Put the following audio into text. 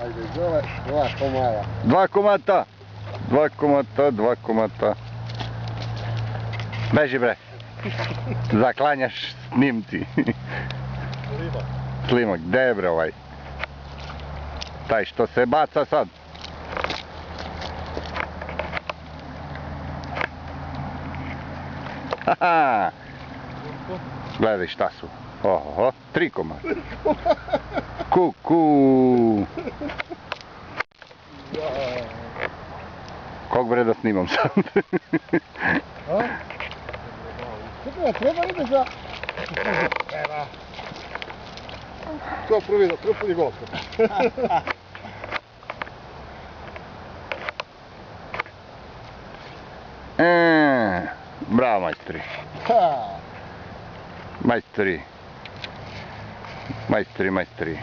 Ajde, dole, 2 komada. 2 komata. 2 komata, 2 komata. Beži bre. Zaklanjaš snimci. Slimak. Slimak, gdje je bre ovaj? Taj što se baca sad. Haha. Gledaj šta su. Oho, 3 komada. Kuku. Kog bre da snimam sad? Čekaj, treba ide za... Treba. To prvi gol. Bravo majstori. Majstori. Majstori. Majstori.